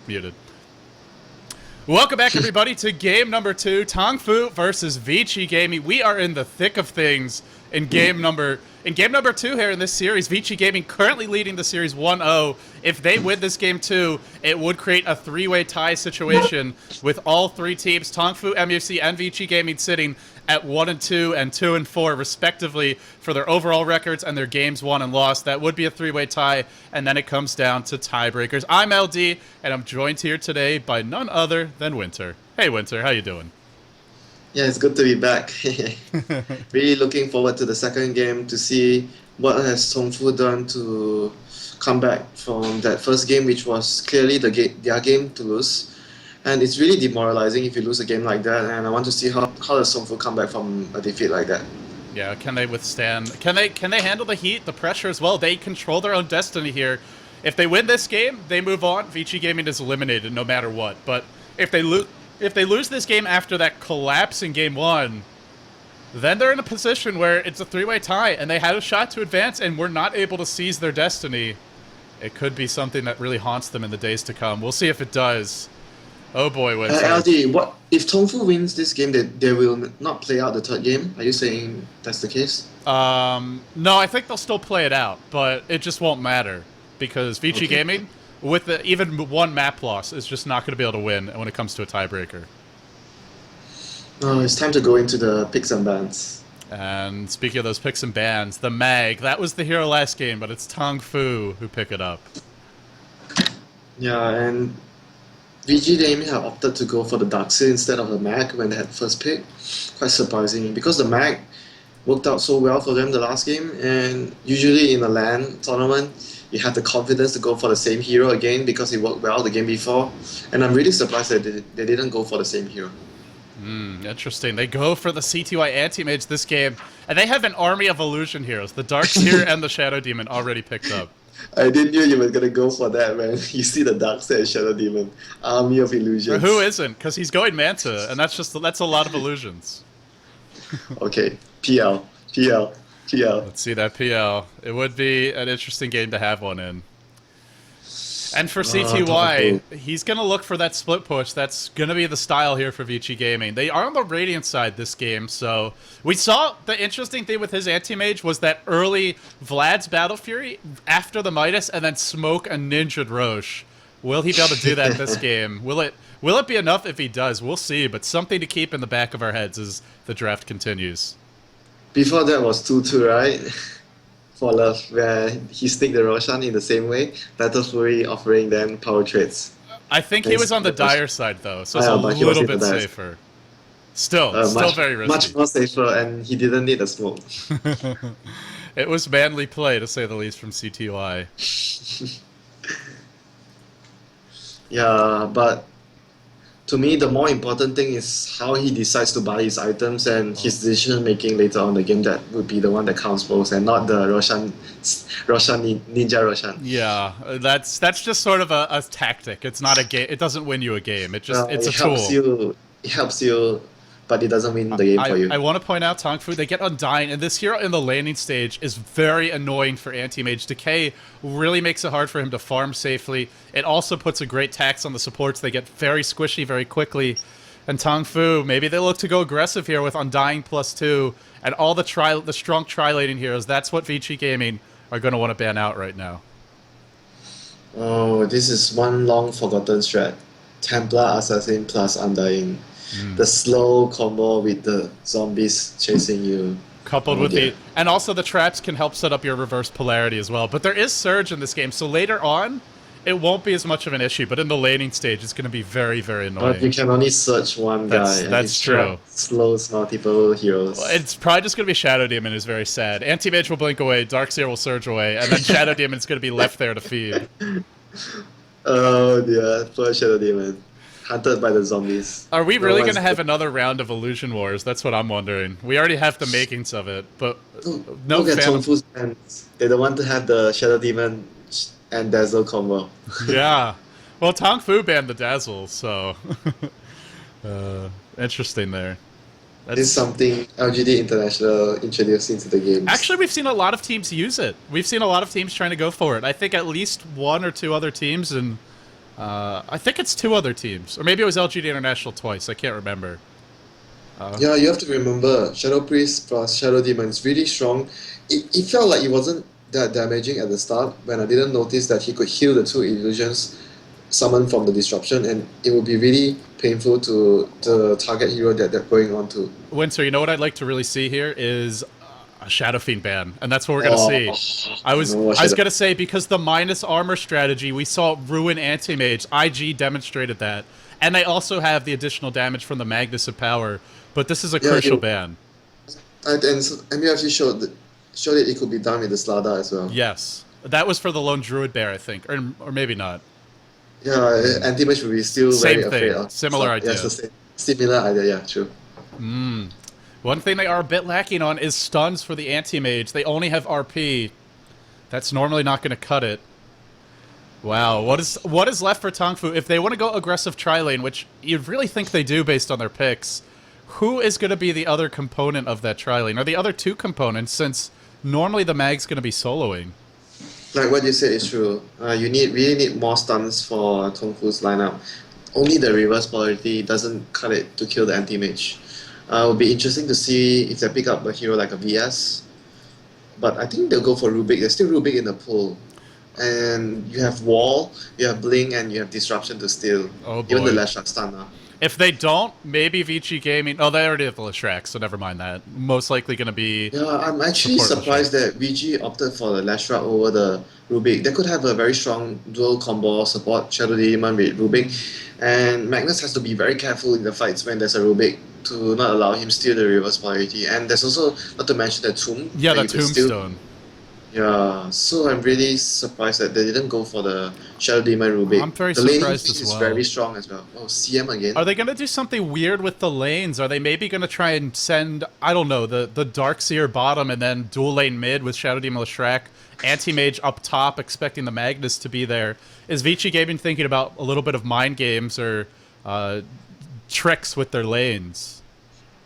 Muted. Welcome back, everybody, to game number 2, Tongfu versus Vici Gaming. We are in the thick of things in game number 2 here in this series. Vici Gaming currently leading the series 1-0. If they win this game 2, it would create a three-way tie situation with all three teams, Tongfu, MUFC, and Vici Gaming, sitting at 1-2 and 2-4 respectively for their overall records and their games won and lost. That would be a three-way tie, and then it comes down to tiebreakers. I'm LD, and I'm joined here today by none other than Winter. Hey, Winter, how you doing? Yeah, it's good to be back. Really looking forward to the second game to see what has Tongfu done to come back from that first game, which was clearly their game to lose. And it's really demoralizing if you lose a game like that, and I want to see how does Tongfu come back from a defeat like that. Yeah, can they withstand? Can they handle the heat, the pressure as well? They control their own destiny here. If they win this game, they move on. Vici Gaming is eliminated no matter what. But if they lose this game after that collapse in game 1, then they're in a position where it's a three-way tie, and they had a shot to advance, and we're not able to seize their destiny. It could be something that really haunts them in the days to come. We'll see if it does. Oh boy, Winter. LD, what if Tongfu wins this game? They will not play out the third game. Are you saying that's the case? No, I think they'll still play it out, but it just won't matter because Vici Gaming, with even one map loss, is just not going to be able to win when it comes to a tiebreaker. Oh, it's time to go into the picks and bans. And speaking of those picks and bans, the Mag, that was the hero last game, but it's Tongfu who pick it up. Yeah, and VG Gaming have opted to go for the Darkseid instead of the Mag when they had first pick. Quite surprising because the Mag worked out so well for them the last game, and usually in a LAN tournament you have the confidence to go for the same hero again because it worked well the game before, and I'm really surprised that they didn't go for the same hero. Interesting. They go for the CTY Anti-Mage this game, and they have an army of illusion heroes. The Darkseer and the Shadow Demon already picked up. I didn't know you were gonna go for that, man. You see the Darkseid and Shadow Demon, army of illusions. Who isn't? Because he's going Manta, and that's a lot of illusions. Okay, PL. Let's see that PL. It would be an interesting game to have one in. And for CTY, he's going to look for that split push. That's going to be the style here for Vici Gaming. They are on the Radiant side this game, so we saw the interesting thing with his Anti-Mage was that early Vlad's Battle Fury after the Midas and then smoke a Ninja Roche. Will he be able to do that this game? Will it be enough if he does? We'll see, but something to keep in the back of our heads as the draft continues. Before that was 2-2, right? For Love, where he stick the Roshan in the same way, Battle Fury offering them power trades. I think he was on the Dire side, though, so it's a little bit safer. Still very risky. Much more safer, and he didn't need a smoke. It was manly play, to say the least, from CTY. Yeah, but to me, the more important thing is how he decides to buy his items and his decision making later on in the game. That would be the one that counts most, and not the Ninja Roshan. Yeah, that's just sort of a tactic. It's not a game. It doesn't win you a game. It's a tool. It helps you, but it doesn't win the game for you. I want to point out Tongfu, they get Undying, and this hero in the landing stage is very annoying for Anti-Mage. Decay really makes it hard for him to farm safely. It also puts a great tax on the supports. They get very squishy very quickly. And Tongfu, maybe they look to go aggressive here with Undying +2 and all the strong tri-laning heroes. That's what Vici Gaming are going to want to ban out right now. Oh, this is one long forgotten strat. Templar Assassin plus Undying. The slow combo with the zombies chasing you. Coupled with and also the traps can help set up your reverse polarity as well. But there is Surge in this game, so later on, it won't be as much of an issue. But in the laning stage, it's going to be very, very annoying. But you can only search one guy. That's true. Slows multiple heroes. Well, it's probably just going to be Shadow Demon, who's very sad. Anti-Mage will blink away, Darkseer will surge away, and then Shadow Demon's going to be left there to feed. Oh dear, poor Shadow Demon. Hunted by the zombies. Are we really going to have another round of Illusion Wars? That's what I'm wondering. We already have the makings of it, but no Look at Tongfu's fans. They don't want to have the Shadow Demon and Dazzle combo. Yeah. Well, Tongfu banned the Dazzle, so... interesting there. This is something LGD International introduced into the game. Actually, we've seen a lot of teams use it. We've seen a lot of teams trying to go for it. I think at least one or two other teams in I think it's two other teams, or maybe it was LGD International twice. I can't remember. Yeah, you have to remember Shadow Priest plus Shadow Demon is really strong. It felt like it wasn't that damaging at the start when I didn't notice that he could heal the two illusions summoned from the disruption, and it would be really painful to the target hero that they're going on to. Winter, you know what I'd like to really see here is a Shadow Fiend ban, and that's what we're gonna Oh, see. I was no, I was Shadow. gonna say because the minus armor strategy we saw ruin anti-mage. IG demonstrated that, and they also have the additional damage from the Magnus of Power. But this is a Yeah, crucial ban. and so MUFC showed it could be done with the Slada as well. Yes, that was for the lone Druid Bear, I think, or maybe not. Yeah, anti-mage will be still Same very afraid thing, of similar Slada. idea. Yes, the same. Similar idea, yeah, true. One thing they are a bit lacking on is stuns for the anti-mage. They only have RP. That's normally not going to cut it. Wow, what is left for Tongfu if they want to go aggressive tri-lane, which you'd really think they do based on their picks? Who is going to be the other component of that tri-lane? Or the other two components, since normally the mag's going to be soloing? Like what you said is true. You really need more stuns for Tongfu's lineup. Only the reverse polarity doesn't cut it to kill the anti-mage. It will be interesting to see if they pick up a hero like a VS. But I think they'll go for Rubik. There's still Rubik in the pool. And you have Wall, you have Blink, and you have Disruption to steal. Oh Even the boy. Lashak stun now. If they don't, maybe Vici Gaming... Oh, they already have the Leshrac, so never mind that. Most likely going to be... Yeah, I'm actually Support surprised that VG opted for the Lashrak over the Rubik. They could have a very strong dual combo support Shadow Demon with Rubik. And Magnus has to be very careful in the fights when there's a Rubik to not allow him steal the reverse polarity. And there's also, not to mention the Tomb. Yeah, that the you could steal. Tombstone. Yeah, so I'm really surprised that they didn't go for the Shadow Demon Rubik. I'm very the laning surprised phase as is well. very strong as well. Oh, CM again. Are they going to do something weird with the lanes? Are they maybe going to try and send, I don't know, the Darkseer bottom and then dual lane mid with Shadow Demon Leshrac, Anti-Mage up top expecting the Magnus to be there? Is Vici Gaming thinking about a little bit of mind games or tricks with their lanes?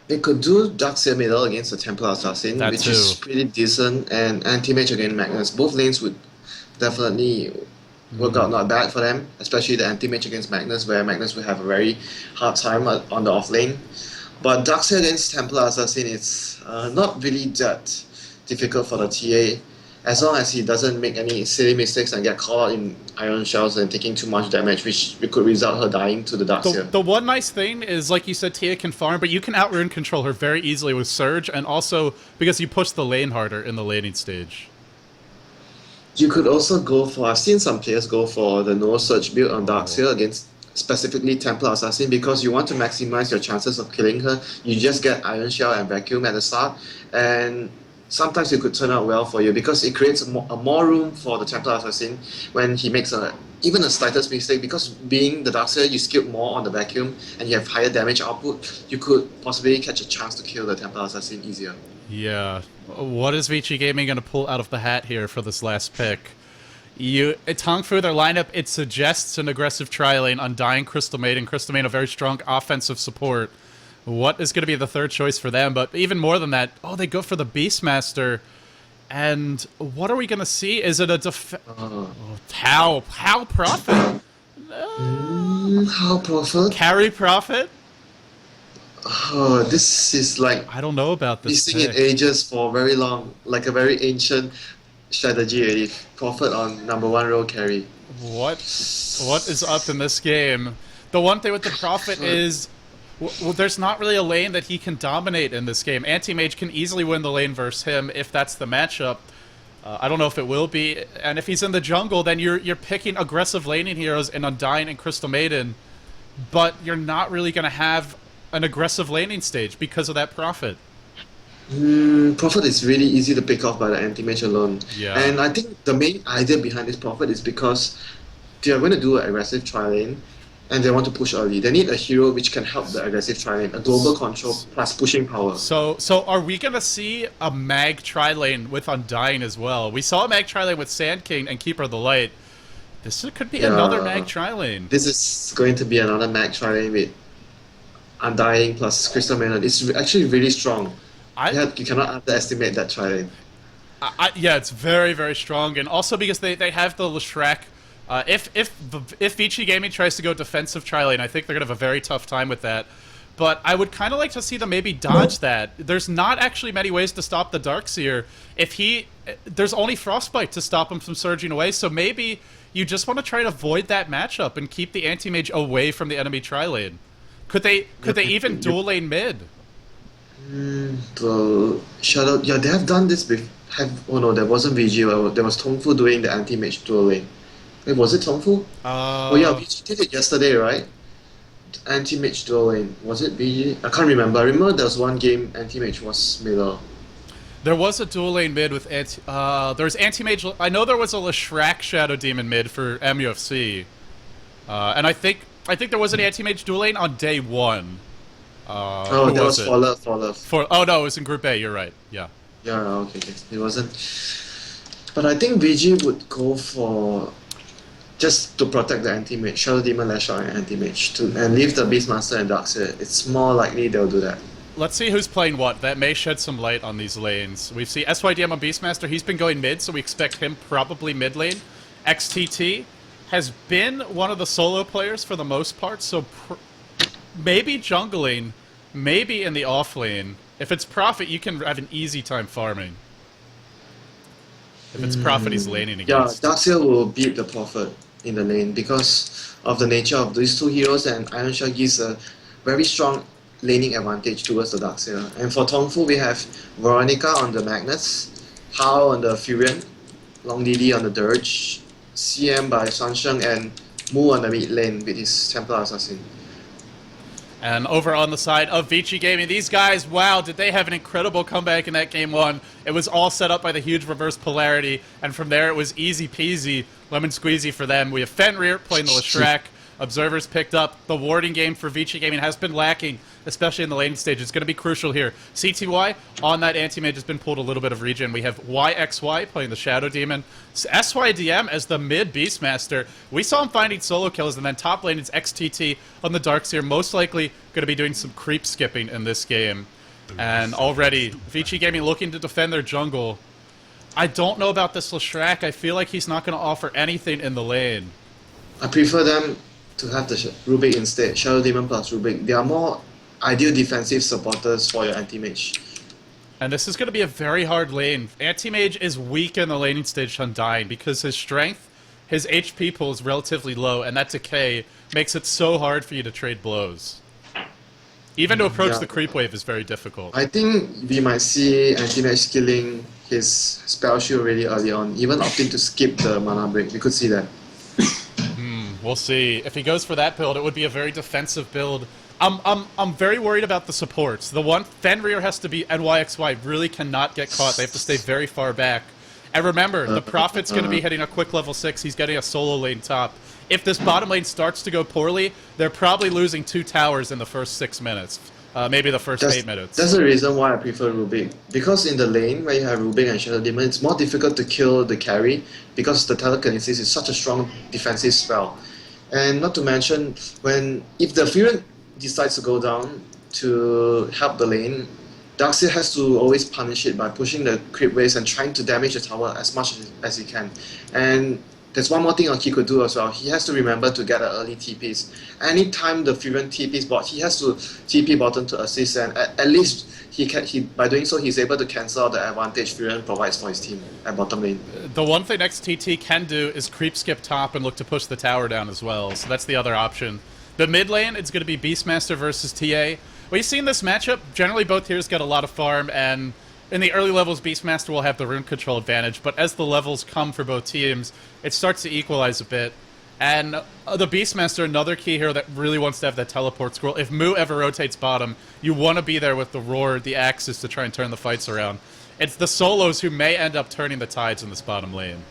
They could do Darkseer middle against the Templar Assassin, That which too. is pretty decent, and Anti-Mage against Magnus. Both lanes would definitely work out not bad for them, especially the Anti-Mage against Magnus, where Magnus will have a very hard time on the off lane. But Darkseer against Templar Assassin, it's not really that difficult for the TA, as long as he doesn't make any silly mistakes and get caught out in Iron Shells and taking too much damage, which could result her dying to the Darkseer. The one nice thing is, like you said, Tia can farm, but you can outrun control her very easily with Surge, and also because you push the lane harder in the laning stage. You could also go for, I've seen some players go for the no search build on Darkseer against specifically Templar Assassin, because you want to maximize your chances of killing her. You just get Iron Shell and Vacuum at the start, and sometimes it could turn out well for you because it creates more room for the Templar Assassin when he makes even a slightest mistake. Because being the Darkseer, you skilled more on the Vacuum and you have higher damage output, you could possibly catch a chance to kill the Templar Assassin easier. Yeah. What is Vici Gaming going to pull out of the hat here for this last pick? Tongfu, their lineup, it suggests an aggressive tri-lane, Undying, Crystal Maiden. Crystal Maiden, a very strong offensive support. What is going to be the third choice for them? But even more than that, they go for the Beastmaster. And what are we going to see? Is it a How Prophet? How Prophet? Carry Prophet? Oh, this is like I don't know about this missing in pick. ages for very long, like a very ancient strategy already. Prophet on number 1 row carry. What is up in this game? The one thing with the Prophet is, well, there's not really a lane that he can dominate in this game. Anti-Mage can easily win the lane versus him if that's the matchup. I don't know if it will be. And if he's in the jungle, then you're picking aggressive laning heroes in Undying and Crystal Maiden, but you're not really going to have an aggressive laning stage because of that Prophet. Prophet is really easy to pick off by the anti-mage alone. Yeah. And I think the main idea behind this Prophet is because they are going to do an aggressive tri-lane and they want to push early. They need a hero which can help the aggressive tri-lane, a global control plus pushing power. So are we going to see a Mag tri-lane with Undying as well? We saw a Mag tri-lane with Sand King and Keeper of the Light. This could be another Mag tri-lane. This is going to be another mag tri-lane with Undying plus Crystal Maiden. It's actually really strong. You cannot underestimate that tri-lane. Yeah, it's very, very strong. And also because they have the Leshrac If Vici Gaming tries to go defensive tri lane, I think they're gonna have a very tough time with that. But I would kind of like to see them maybe dodge that. There's not actually many ways to stop the Darkseer. There's only Frostbite to stop him from surging away. So maybe you just want to try to avoid that matchup and keep the anti-mage away from the enemy tri lane. Could they even dual lane mid? The Shadow, yeah, they have done this before. Oh no, that wasn't VG. There was Tongfu doing the anti-mage dual lane. Wait, was it Tongfu? Oh yeah, VG did it yesterday, right? Anti-mage dual lane. Was it VG? I can't remember. I remember there was one game anti-mage was middle. There was a dual lane mid with there's anti-mage. I know there was a Leshrac Shadow Demon mid for MUFC, and I think there was an anti-mage dual lane on day one. Oh, that was Fallout. Oh no, it was in Group A. You're right. Yeah. Yeah, okay. It wasn't. But I think VG would go for just to protect the anti-mage, Shadow Demon, Lash Out, and anti-mage, and leave the Beastmaster and Darkseer. It's more likely they'll do that. Let's see who's playing what. That may shed some light on these lanes. We see SYDM on Beastmaster. He's been going mid, so we expect him probably mid lane. XTT has been one of the solo players for the most part, so maybe jungling, maybe in the off lane. If it's Prophet, you can have an easy time farming. If it's Prophet, he's laning against. Yeah, Darkseer will beat the Prophet in the lane because of the nature of these two heroes, and Iron Shah gives a very strong laning advantage towards the Darkseer. And for Tongfu, we have Veronica on the Magnus, Hao on the Furion, Long Lily on the Dirge, CM by Swansheng, and Mu on the mid lane with his Templar Assassin. And over on the side of Vici Gaming, these guys, wow, did they have an incredible comeback in that game one. It was all set up by the huge reverse polarity, and from there it was easy peasy, lemon squeezy for them. We have Fenrir playing the Leshrac. Observers picked up. The warding game for Vici Gaming has been lacking, especially in the laning stage. It's going to be crucial here. CTY on that anti-mage has been pulled a little bit of regen. We have YXY playing the Shadow Demon. SYDM as the mid Beastmaster. We saw him finding solo kills, and then top lane it's XTT on the Darkseer. Most likely going to be doing some creep skipping in this game. And already, Vici Gaming looking to defend their jungle. I don't know about this Leshrac. I feel like he's not going to offer anything in the lane. I prefer them to have the Rubik instead. Shadow Demon plus Rubik. They are more ideal defensive supporters for your anti-mage. And this is going to be a very hard lane. Anti-mage is weak in the laning stage to Undying because his strength, his HP pool is relatively low, and that decay makes it so hard for you to trade blows. Even to approach the creep wave is very difficult. I think we might see anti-mage killing his spell shield really early on, even opting to skip the mana break. We could see that. We'll see. If he goes for that build, it would be a very defensive build. I'm very worried about the supports. The one, Fenrir has to be, and YXY really cannot get caught. They have to stay very far back. And remember, the Prophet's going to be hitting a quick level 6. He's getting a solo lane top. If this bottom lane starts to go poorly, they're probably losing 2 towers in the first 6 minutes. Maybe the first 8 minutes. That's the reason why I prefer Rubik. Because in the lane where you have Rubik and Shadow Demon, it's more difficult to kill the carry because the telekinesis is such a strong defensive spell. And not to mention, if the Furion decides to go down to help the lane, Darkseer has to always punish it by pushing the creep waves and trying to damage the tower as much as he can. And there's one more thing he could do as well. He has to remember to get an early TPs. Anytime the Furion TPs bot, he has to TP bottom to assist, and at least by doing so, he's able to cancel the advantage Furion provides for his team at bottom lane. The one thing XTT can do is creep skip top and look to push the tower down as well, so that's the other option. The mid lane, it's going to be Beastmaster versus TA. We've seen this matchup. Generally, both heroes get a lot of farm, and in the early levels, Beastmaster will have the rune control advantage, but as the levels come for both teams, it starts to equalize a bit. And the Beastmaster, another key hero that really wants to have that teleport scroll. If Mu ever rotates bottom, you want to be there with the Roar, the Axis to try and turn the fights around. It's the solos who may end up turning the tides in this bottom lane.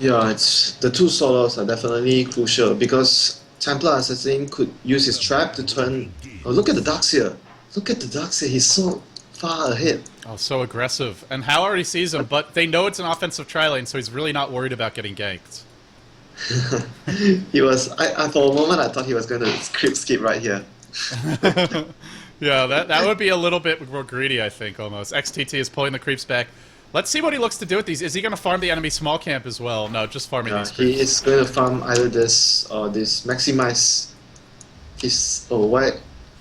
Yeah, it's the 2 solos are definitely crucial because Templar Assassin could use his trap to turn... Oh, look at the Darkseer. Look at the Darkseer. He's so far ahead. Oh, so aggressive. And Hao already sees him, but they know it's an offensive tri-lane, so he's really not worried about getting ganked. He was... for a moment, I thought he was going to creep skip right here. Yeah, that would be a little bit more greedy, I think, almost. XTT is pulling the creeps back. Let's see what he looks to do with these. Is he going to farm the enemy small camp as well? No, just farming these He creeps. is going to farm either this or this. Maximize his. Oh, why?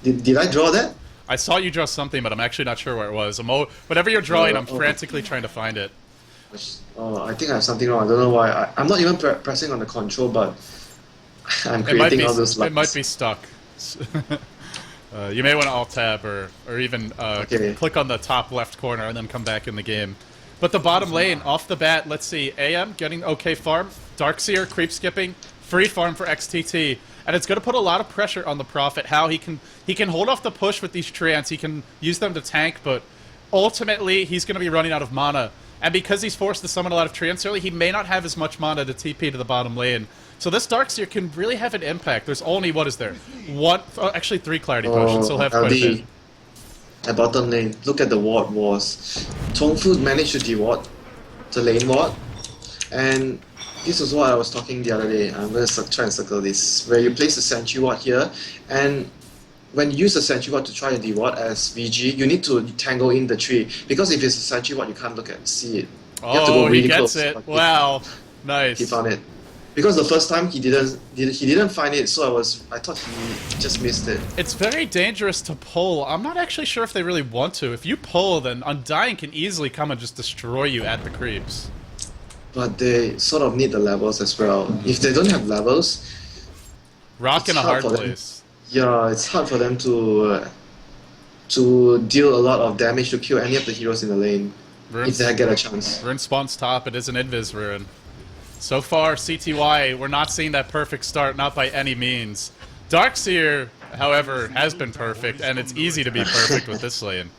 Did I draw that? I saw you draw something, but I'm actually not sure where it was. Whatever you're drawing, I'm frantically trying to find it. Oh, I think I have something wrong. I don't know why. I'm not even pressing on the control, but I'm creating all those lines. It might be stuck. You may want to Alt-Tab or even click on the top left corner and then come back in the game. But the bottom lane, off the bat, let's see. AM getting okay farm. Darkseer creep skipping. Free farm for XTT. And it's going to put a lot of pressure on the Prophet. How he can hold off the push with these treants. He can use them to tank, but ultimately he's going to be running out of mana. And because he's forced to summon a lot of treants early, he may not have as much mana to TP to the bottom lane. So this Darkseer can really have an impact. There's only, what is there? Actually 3 clarity potions. He'll have quite a bit. At bottom lane, look at the ward wars. Tongfu managed to deward the lane ward, and this was what I was talking the other day. I'm going to try and circle this, where you place the sentry ward here, and when you use the sentry ward to try and deward as VG, you need to tangle in the tree, because if it's a sentry ward, you can't see it. You have to go really he gets close. it. Wow, nice. He found it. Because the first time he didn't find it, so I thought he just missed it. It's very dangerous to pull. I'm not actually sure if they really want to. If you pull, then Undying can easily come and just destroy you at the creeps. But they sort of need the levels as well. If they don't have levels, rock in a hard place. Yeah, it's hard for them to deal a lot of damage to kill any of the heroes in the lane if they get a chance. Rune spawns top. It is an Invis rune. So far, CTY, we're not seeing that perfect start, not by any means. Darkseer, however, has been perfect, and it's easy to be perfect with this lane.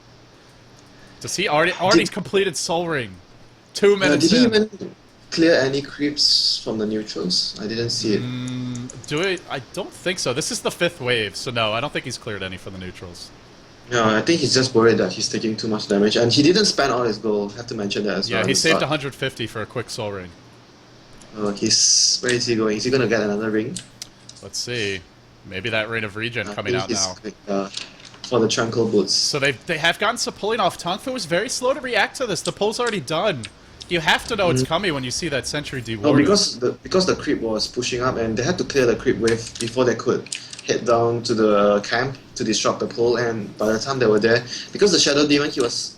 Does he already completed Soul Ring? 2 minutes did he in. even clear any creeps from the neutrals? I didn't see it. I don't think so. This is the 5th wave, so no, I don't think he's cleared any from the neutrals. Yeah, I think he's just worried that he's taking too much damage, and he didn't spend all his gold. Have to mention that as well. Yeah, he saved 150 for a quick Soul Ring. Where is he going? Is he going to get another ring? Let's see. Maybe that Ring of Regen coming out now. For the Tranquil Boots. So they have gotten some pulling off. Tongfu was very slow to react to this. The pull's already done. You have to know it's coming when you see that Sentry dewarded. No, because the creep was pushing up, and they had to clear the creep wave before they could head down to the camp to disrupt the pull. And by the time they were there, because the Shadow Demon, he was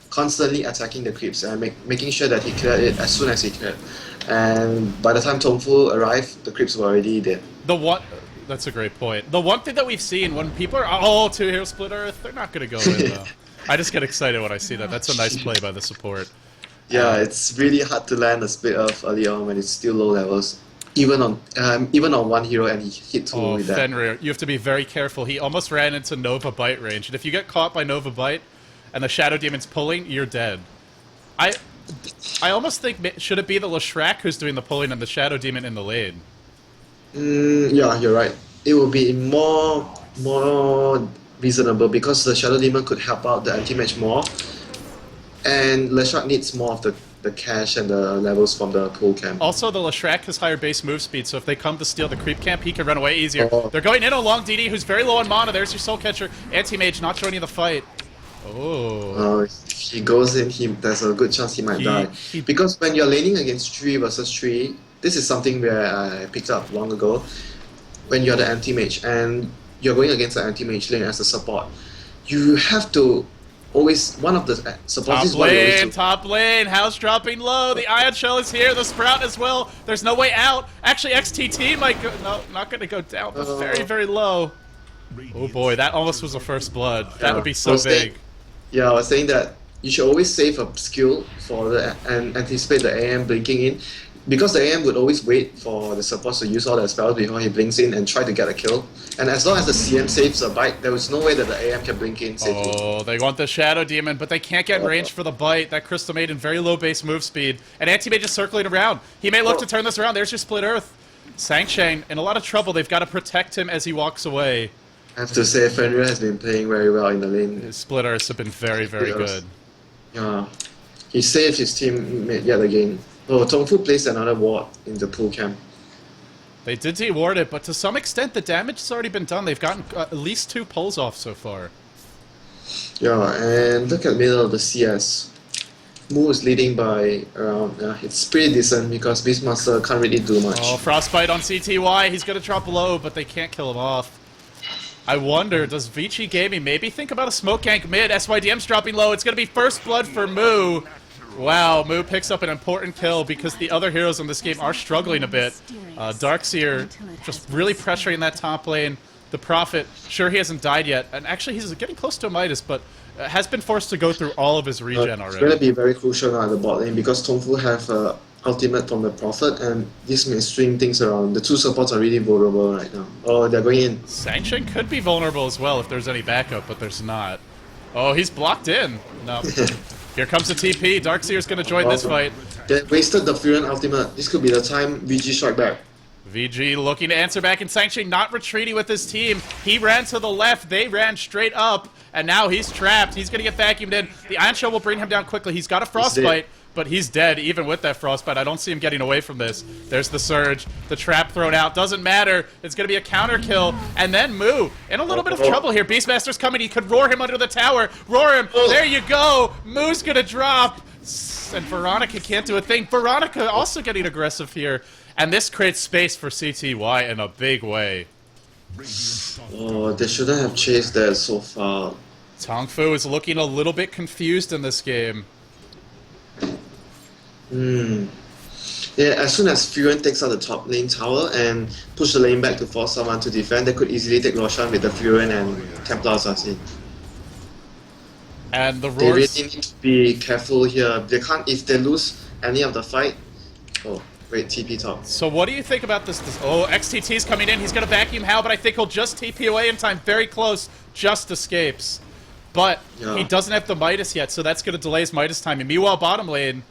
constantly attacking the creeps and making sure that he cleared it as soon as he could. And by the time Tongfu arrived, the creeps were already dead. That's a great point. The one thing that we've seen when people are, 2 hero split earth, they're not going to go in though. I just get excited when I see that. That's a nice play by the support. Yeah, it's really hard to land a split earth early on when it's still low levels. Even on one hero, and he hit 2 with that. Fenrir, you have to be very careful. He almost ran into Nova Bite range, and if you get caught by Nova Bite and the Shadow Demon's pulling, you're dead. I almost think, should it be the Leshrac who's doing the pulling and the Shadow Demon in the lane? Yeah, you're right. It would be more reasonable because the Shadow Demon could help out the anti-match more, and Leshrac needs more of the cash and the levels from the pull camp. Also, the Leshrac has higher base move speed, so if they come to steal the creep camp, he can run away easier. They're going in along DD, who's very low on mana. There's your Soul Catcher. Anti-Mage not joining the fight. If he goes in, there's a good chance he might die. Because when you're laning against 3 versus 3, this is something where I picked up long ago. When you're the anti-mage and you're going against the anti-mage lane as a support, you have to always, one of the supports top lane, house dropping low, the Ion Shell is here, the Sprout as well, there's no way out. Actually, XTT might go, no, not going to go down, but very, very low. Oh boy, that almost was a first blood. That would be so big. I was saying that you should always save a skill for and anticipate the AM blinking in, because the AM would always wait for the supports to use all their spells before he blinks in and try to get a kill. And as long as the CM saves a bite, there is no way that the AM can blink in safely. Oh, they want the Shadow Demon, but they can't get in range for the bite. That Crystal Maiden, very low base move speed. And Anti-Mage is circling around. He may look to turn this around. There's your Split Earth. Sangsheng in a lot of trouble. They've got to protect him as he walks away. I have to say, Fenrir has been playing very well in the lane. His Split Earths have been very, very good. Yeah. He saved his team yet again. Oh, Tongfu placed another ward in the pool camp. They did deward it, but to some extent the damage has already been done. They've gotten at least 2 pulls off so far. Yeah, and look at middle of the CS. Mu is leading by around. It's pretty decent because Beastmaster can't really do much. Oh, Frostbite on CTY. He's going to drop low, but they can't kill him off. I wonder, does Vici Gaming maybe think about a smoke gank mid? SYDM's dropping low. It's going to be first blood for Mu. Wow, Mu picks up an important kill because the other heroes in this game are struggling a bit. Darkseer just really pressuring that top lane. The Prophet, sure he hasn't died yet, and actually he's getting close to a Midas, but has been forced to go through all of his regen It's already. going to be very crucial now at the bot lane because Tongfu have ultimate from the Prophet and this may string things around. The two supports are really vulnerable right now. Oh, they're going in. Sanction could be vulnerable as well if there's any backup, but there's not. Oh, he's blocked in. No. Here comes the TP. Darkseer's going to join this fight. They wasted the Furion ultimate. This could be the time VG strike back. VG looking to answer back, and Sanction not retreating with his team. He ran to the left, they ran straight up, and now he's trapped. He's going to get vacuumed in. The Iron Shell will bring him down quickly. He's got a Frostbite, but he's dead even with that Frostbite. I don't see him getting away from this. There's the Surge, the trap thrown out. Doesn't matter. It's going to be a counter kill. And then Mu in a little bit of trouble here. Beastmaster's coming. He could roar him under the tower. Roar him. There you go. Mu's going to drop. And Veronica can't do a thing. Veronica also getting aggressive here. And this creates space for CTY in a big way. Oh, they shouldn't have chased that so far. Tongfu is looking a little bit confused in this game. Yeah, as soon as Furion takes out the top lane tower and push the lane back to force someone to defend, they could easily take Roshan with the Furion and Templar Assassin. And the They really roars... need to be careful here. They can't, if they lose any of the fight. Oh, wait, TP top. So what do you think about this? Oh, XTT's coming in. He's going to vacuum Hal, but I think he'll just TP away in time. Very close. Just escapes. But Yeah. he doesn't have the Midas yet, so that's going to delay his Midas time. And meanwhile, bottom lane,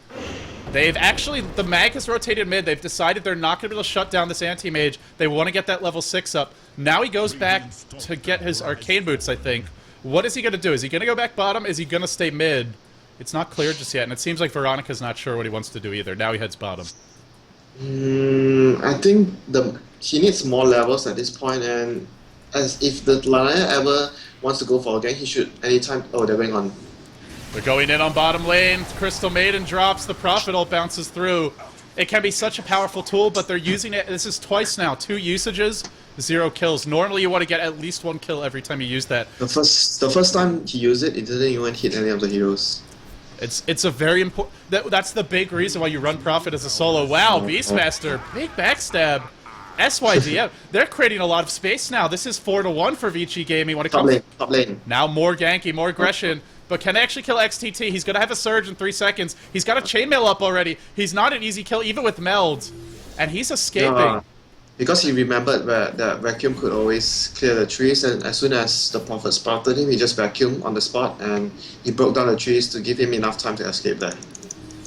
they've actually... The mag has rotated mid. They've decided they're not going to be able to shut down this anti-mage. They want to get that level 6 up. Now he goes back to get his Arcane Boots, I think. What is he going to do? Is he going to go back bottom? Is he going to stay mid? It's not clear just yet, and it seems like Veronica's not sure what he wants to do either. Now he heads bottom. I think he needs more levels at this point, and as if the Lana ever wants to go for a gank, he should anytime. Oh, they're going on. They're going in on bottom lane. Crystal Maiden drops. The Prophet ult bounces through. It can be such a powerful tool, but they're using it. This is twice now. 2 usages, 0 kills. Normally, you want to get at least 1 kill every time you use that. The first time he used it, it didn't even hit any of the heroes. It's a very important... That's the big reason why you run Prophet as a solo. Wow, Beastmaster. Big backstab. SYDM. They're creating a lot of space now. This is 4-1 for Vici Gaming when it comes... Top lane. Now more ganky, more aggression. But can they actually kill XTT? He's going to have a surge in 3 seconds. He's got a chainmail up already. He's not an easy kill, even with meld. And he's escaping. Yeah, because he remembered that vacuum could always clear the trees, and as soon as the Prophet spotted him, he just vacuumed on the spot, and he broke down the trees to give him enough time to escape that.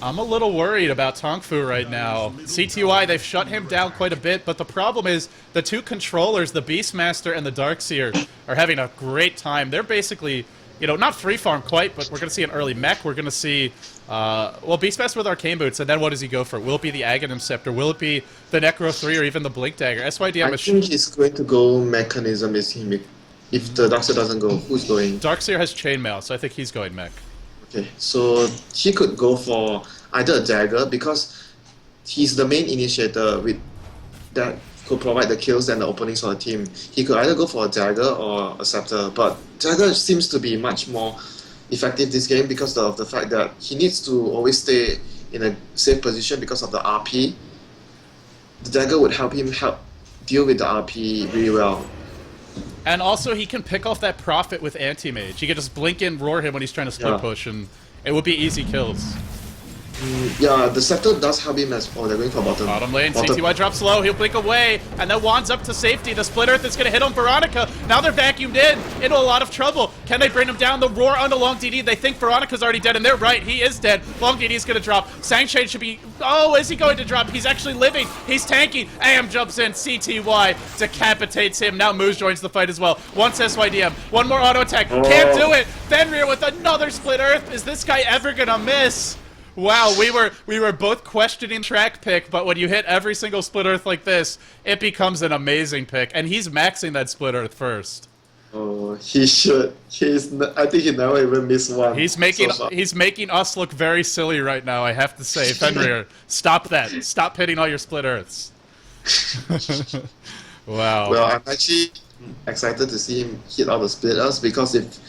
I'm a little worried about Tongfu right now. CTY, they've shut him down quite a bit, but the problem is the 2 controllers, the Beastmaster and the Darkseer, are having a great time. They're basically... You know, not free farm quite, but we're going to see an early mech. We're going to see, well, Beastmaster with Arcane Boots, and then what does he go for? Will it be the Aghanim Scepter? Will it be the Necro 3 or even the Blink Dagger? SYDM I is... think he's going to go Mechanism if the Darkseid doesn't go. Who's going? Darkseer has Chainmail, so I think he's going mech. Okay, so he could go for either a Dagger because he's the main initiator with that could provide the kills and the openings for the team. He could either go for a Dagger or a Scepter, but Dagger seems to be much more effective this game because of the fact that he needs to always stay in a safe position because of the RP. The Dagger would help him deal with the RP really well. And also, he can pick off that Prophet with Anti-Mage. He can just blink in, roar him when he's trying to split push, and it would be easy kills. Yeah, the Scepter does help him as well. They're going for bottom. Bottom lane, CTY drops low, he'll blink away, and then Juan's up to safety. The Split Earth is going to hit on Veronica. Now they're vacuumed into a lot of trouble. Can they bring him down? The roar onto Long DD. They think Veronica's already dead, and they're right. He is dead. Long DD is going to drop. Sangshade should be... Oh, is he going to drop? He's actually living. He's tanking. AM jumps in. CTY decapitates him. Now Moose joins the fight as well. Once SYDM. One more auto attack. Can't do it. Fenrir with another Split Earth. Is this guy ever going to miss? Wow, we were both questioning track pick, but when you hit every single Split Earth like this, it becomes an amazing pick. And he's maxing that Split Earth first. Oh, he should. I think he never even missed one. So far. He's making us look very silly right now. I have to say, Fenrir, stop that! Stop hitting all your split earths. Wow. Well, I'm actually excited to see him hit all the splitters because if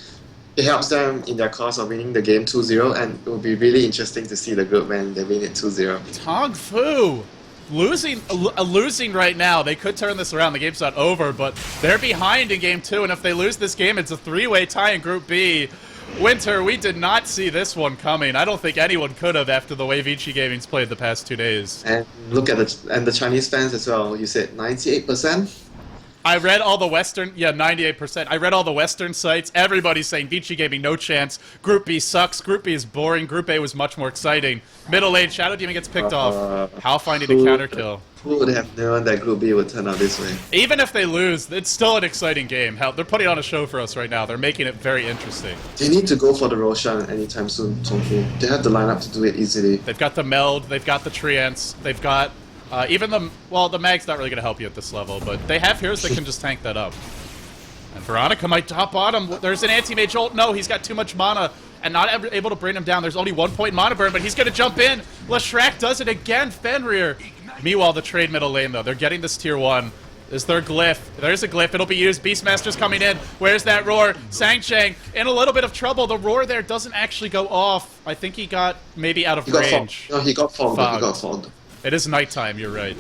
it helps them in their cause of winning the game 2-0, and it will be really interesting to see the group when they win it 2-0. Tongfu losing right now. They could turn this around. The game's not over, but they're behind in game 2, and if they lose this game, it's a 3-way tie in Group B. Winter, we did not see this one coming. I don't think anyone could have after the way Vici Gaming's played the past 2 days. And look at the Chinese fans as well. You said 98%. I read all the Western, 98%. I read all the Western sites. Everybody's saying Vici Gaming, no chance. Group B sucks. Group B is boring. Group A was much more exciting. Middle lane, Shadow Demon gets picked off. How finding a counter kill. Who would have known that Group B would turn out this way? Even if they lose, it's still an exciting game. Hell, they're putting on a show for us right now. They're making it very interesting. They need to go for the Roshan anytime soon, Tongfu. They have the lineup to do it easily. They've got the Meld, they've got the Treants, they've got even the Mag's not really going to help you at this level, but they have heroes that can just tank that up. And Veronica might top bottom. There's an anti-mage ult. No, he's got too much mana and not able to bring him down. There's only 1 point mana burn, but he's going to jump in. Leshrac does it again. Fenrir. Meanwhile, the trade middle lane, though. They're getting this tier 1. Is their glyph. There's a glyph. It'll be used. Beastmaster's coming in. Where's that roar? Sangchang in a little bit of trouble. The roar there doesn't actually go off. I think he got maybe out of range. No, he got fogged. He got fogged. It is nighttime, you're right.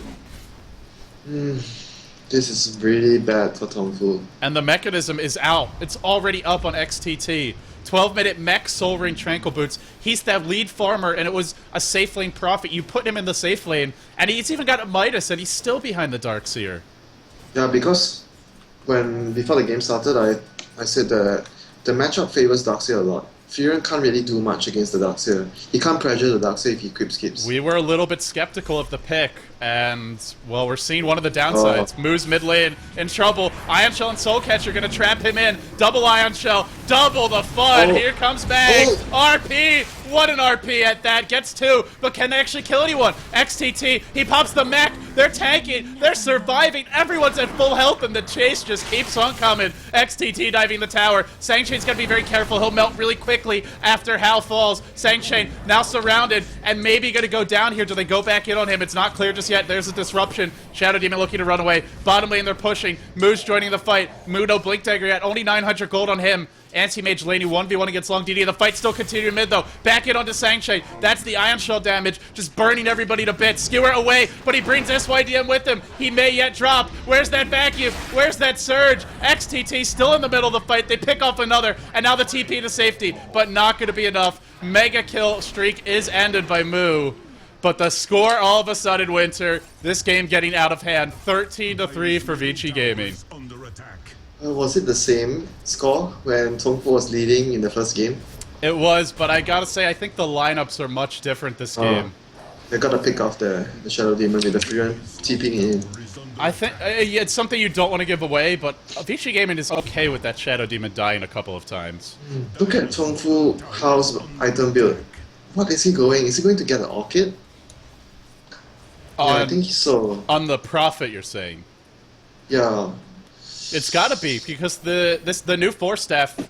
This is really bad for Tongfu. And the mechanism is out. It's already up on XTT. 12-minute mech Soul Ring Tranquil Boots. He's that lead farmer, and it was a safe lane prophet. You put him in the safe lane, and he's even got a Midas, and he's still behind the Darkseer. Yeah, because before the game started, I said that the matchup favors Darkseer a lot. Furion can't really do much against the Darkseer. He can't pressure the Darkseer if he creep skips. We were a little bit skeptical of the pick, and, well, we're seeing one of the downsides. Moo's mid lane in trouble. Ion Shell and Soul Catcher going to trap him in. Double Ion Shell, double the fun. Here comes Mag. RP, what an RP at that. Gets 2, but can they actually kill anyone? XTT, he pops the mech. They're tanking. They're surviving. Everyone's at full health, and the chase just keeps on coming. XTT diving the tower. Sangchain's got to be very careful. He'll melt really quickly after Hal falls. Sangchain now surrounded and maybe going to go down here. Do they go back in on him? It's not clear just yet. There's a disruption. Shadow Demon looking to run away. Bottom lane, they're pushing. Moo's joining the fight. Moo no Blink Dagger yet. Only 900 gold on him. Anti-Mage Laney 1v1 against Long DD. The fight still continuing mid, though. Back in onto Sangchain. That's the Ion Shell damage. Just burning everybody to bits. Skewer away, but he brings SYDM with him. He may yet drop. Where's that vacuum? Where's that surge? XTT still in the middle of the fight. They pick off another, and now the TP to safety, but not going to be enough. Mega kill streak is ended by Moo. But the score all of a sudden, Winter, this game getting out of hand. 13-3 for Vici Gaming. Was it the same score when Tongfu was leading in the first game? It was, but I gotta say, I think the lineups are much different this game. They gotta pick off the Shadow Demon with the Furion TPing in. I think it's something you don't want to give away, but Vici Gaming is okay with that Shadow Demon dying a couple of times. Look at Tongfu House item build. What is he going? Is he going to get an Orchid? Yeah, I think so. On the Prophet, you're saying? Yeah. It's gotta be, because the new Force Staff,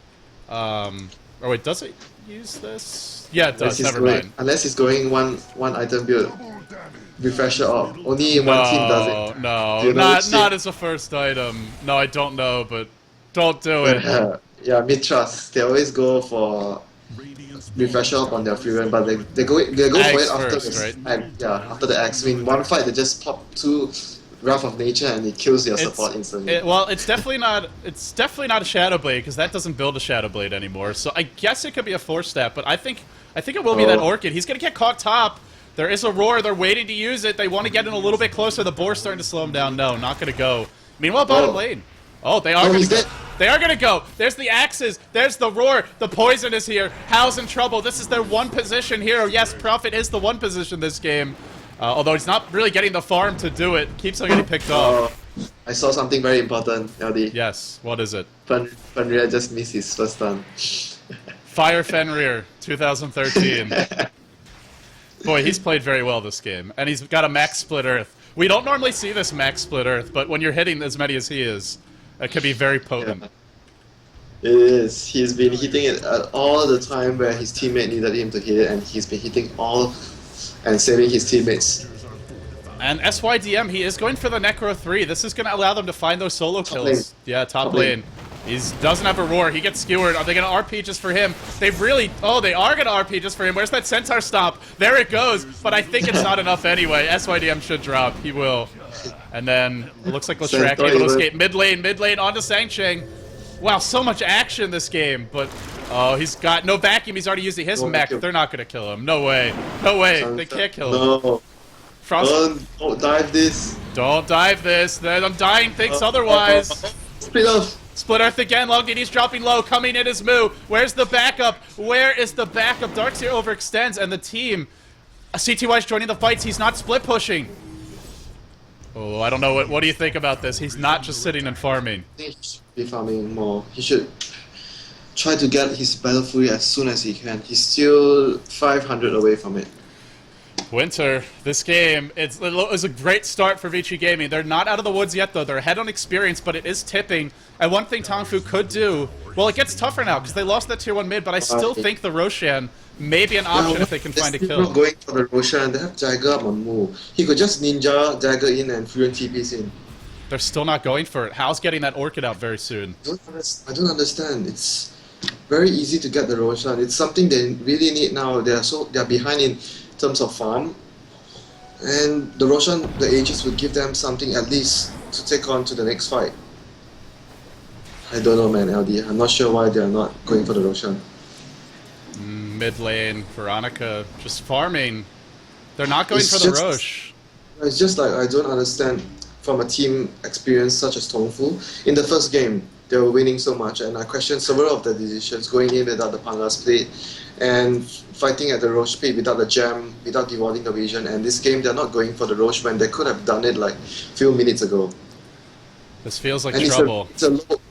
oh wait, does it use this? Yeah, it does, never mind. Unless he's going one item build. Refresher up. Only one team does it. No, not as a first item. No, I don't know, but don't do it. Yeah, mid-trust. They always go for refresher up on their Furion, but they go for it after first, after the Axe. In one fight, they just pop 2 Wrath of Nature and it kills your support instantly. Well, it's definitely not a Shadow Blade, because that doesn't build a Shadow Blade anymore. So I guess it could be a Force Staff, but I think it will be that Orchid. He's gonna get caught top. There is a roar. They're waiting to use it. They want to get in a little bit closer. The boar's starting to slow him down. No, not gonna go. Meanwhile, bottom lane. Oh, they are gonna go. They are gonna go. There's the axes. There's the roar. The poison is here. Hal's in trouble. This is their one position hero. Yes, Prophet is the one position this game. Although he's not really getting the farm to do it. Keeps on getting picked off. I saw something very important, LD. Yes, what is it? Fenrir just missed his first stun. Fire Fenrir, 2013. Boy, he's played very well this game. And he's got a max split earth. We don't normally see this max split earth, but when you're hitting as many as he is, it could be very potent. It is. He's been hitting it all the time where his teammate needed him to hit it, and he's been hitting all and saving his teammates. And SYDM, he is going for the Necro 3. This is going to allow them to find those solo kills. lane. Yeah, top Top lane. lane. He doesn't have a roar. He gets skewered. Are they going to RP just for him? They really... Oh, they are going to RP just for him. Where's that Centaur stomp? There it goes. But I think it's not enough anyway. SYDM should drop. He will. And then it looks like Leshrac Centaur able to even- escape mid lane onto Sangcheng. Wow, so much action this game. But, oh, he's got no vacuum. He's already using his No mech. vacuum. They're not going to kill him. No way. No way. They can't kill him. No. Frost... Don't dive this. Don't dive this. Then Undying thinks otherwise. Split off. Split Earth again. Longdini's dropping low. Coming in is Moo. Where's the backup? Where is the backup? Darkseer overextends, and the team. CTY's joining the fights. He's not split pushing. Oh, I don't know. What do you think about this? He's not just sitting and farming. I think he should be farming more. He should try to get his battle fury as soon as he can. He's still 500 away from it. Winter, this game, it was a great start for Vici Gaming. They're not out of the woods yet, though. They're ahead on experience, but it is tipping. And one thing Tongfu could do, well, it gets tougher now because they lost that tier 1 mid, but I still think the Roshan may be an option if they can find a They're kill. not going for the Roshan. They have Jagger up on Mu. He could just ninja Jagger in and Furion TPs in. They're still not going for it. Hal's getting that Orchid out very soon. I don't understand. It's very easy to get the Roshan. It's something they really need now. They're behind in terms of farm, and the Roshan, the Aegis would give them something at least to take on to the next fight. I don't know, man, LD. I'm not sure why they are not going for the Roshan. Mid lane, Veronica just farming. They're not going It's for the just- Roche. It's just like I don't understand from a team experience such as Tongfu. In the first game, they were winning so much, and I questioned several of the decisions going in without the Panga split and fighting at the Roche pit without the gem, without rewarding the vision. And this game, they're not going for the Roche when they could have done it like a few minutes ago. This feels like And trouble.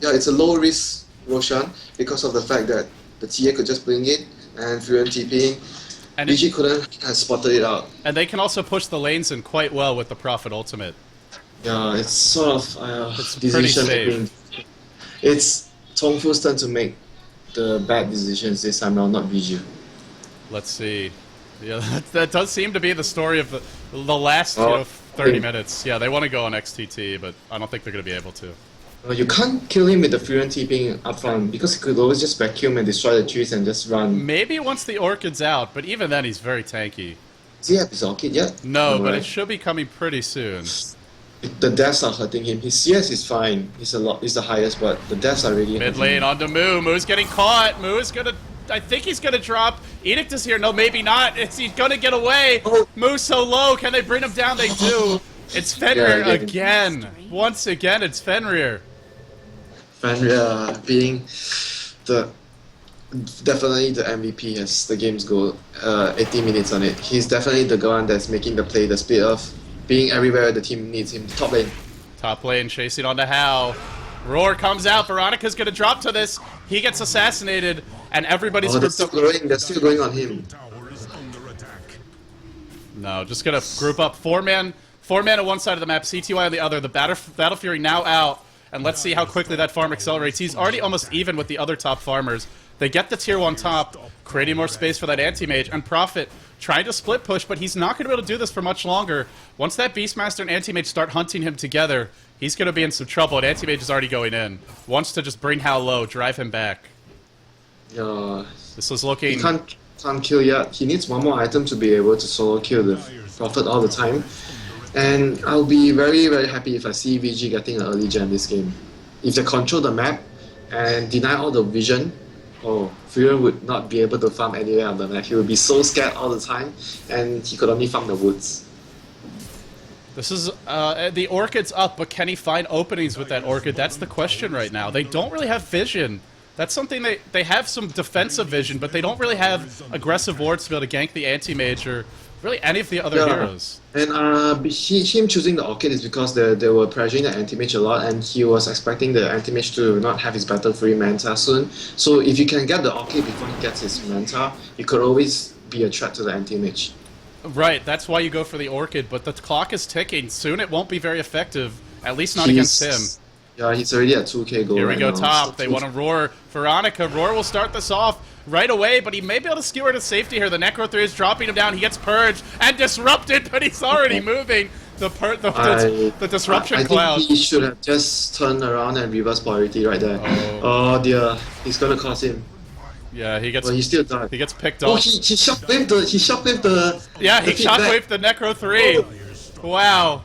it's a low risk Roshan because of the fact that the TA could just bring it and Furion TPing. And, BG couldn't have spotted it out. and they can also push the lanes in quite well with the Prophet Ultimate. Yeah, it's sort of It's decision pretty making. It's Tongfu's turn to make the bad decisions this time around, not VG. Let's see. Yeah, that does seem to be the story of the last 30 okay. minutes. Yeah, they want to go on XTT, but I don't think they're going to be able to. You can't kill him with the Furion TPing up front because he could always just vacuum and destroy the trees and just run. Maybe once the Orchid's out, but even then he's very tanky. Does he have his Orchid yet? No, but right. it should be coming pretty soon. The deaths are hurting him. His CS is fine. He's the highest, but the deaths are really Mid hurting lane him. onto Moo. Moo's getting caught. Moo is gonna... I think he's gonna drop. Edict is here. No, maybe not. He's gonna get away. Oh. Moo's so low. Can they bring him down? They do. It's Fenrir Yeah, again. Once again, it's Fenrir. Fenrir being definitely the MVP as the games go. 80 minutes on it. He's definitely the one that's making the play, the split off, being everywhere the team needs him. Top lane. Top lane chasing onto Hao. Roar comes out. Veronica's gonna drop to this. He gets assassinated, and everybody's Oh, they're grouped still up. going. They're still going on him. No, just gonna group up four man on one side of the map, CTY on the other. The Battle Fury now out, and let's see how quickly that farm accelerates. He's already almost even with the other top farmers. They get the tier 1 top, creating more space for that anti-mage, and Prophet trying to split push, but he's not going to be able to do this for much longer. Once that Beastmaster and anti-mage start hunting him together, he's going to be in some trouble, and anti-mage is already going in. Wants to just bring Hal low, drive him back. Yeah. This was He looking... can't kill yet. He needs one more item to be able to solo kill the Prophet all the time. And I'll be very, very happy if I see VG getting an early gem this game. If they control the map and deny all the vision, Furion would not be able to farm anywhere on the map. He would be so scared all the time, and he could only farm the woods. This is, the Orchid's up, but can he find openings with that Orchid? That's the question right now. They don't really have vision. That's something they have some defensive vision, but they don't really have aggressive wards to be able to gank the anti-mage or really any of the other heroes. And him choosing the Orchid is because they were pressuring the anti-mage a lot, and he was expecting the anti-mage to not have his battle-free Manta soon. So if you can get the Orchid before he gets his Manta, it could always be a threat to the anti-mage. Right, that's why you go for the Orchid, but the clock is ticking. Soon it won't be very effective, at least not against him. Yeah, he's already at 2k gold. Here we right go now. top. So They want to Roar. Veronica. Roar will start this off right away, but he may be able to skewer to safety here. The Necro 3 is dropping him down. He gets purged and disrupted, but he's already moving. The disruption I cloud. think he should have just turned around and reverse polarity right there. Oh dear, he's gonna cost him. Yeah, he gets. But he still died. He gets picked Oh, off. he shockwaved the. Yeah, he the feedback. shockwaved the Necro 3. Wow.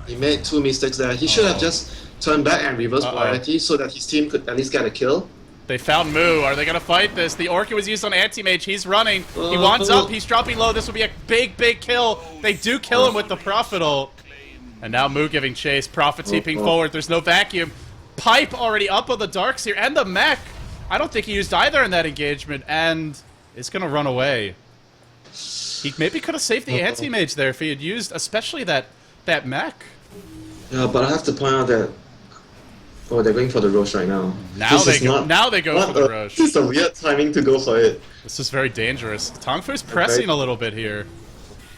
He made 2 mistakes there. He should have just turned back and reversed polarity so that his team could at least get a kill. They found Moo. Are they going to fight this? The Orchid was used on Anti-Mage. He's running. He wands up. He's dropping low. This will be a big, big kill. They do kill him with the Prophetal. And now Moo giving chase. Prophet TPing forward. There's no vacuum. Pipe already up on the Darkseer and the mech. I don't think he used either in that engagement. And is going to run away. He maybe could have saved the Anti-Mage there if he had used, especially that mech. Yeah, but I have to point out that. Oh, they're going for the Roche right now. Now they go for the Roche. This is a weird timing to go for it. This is very dangerous. Tongfu's pressing a little bit here.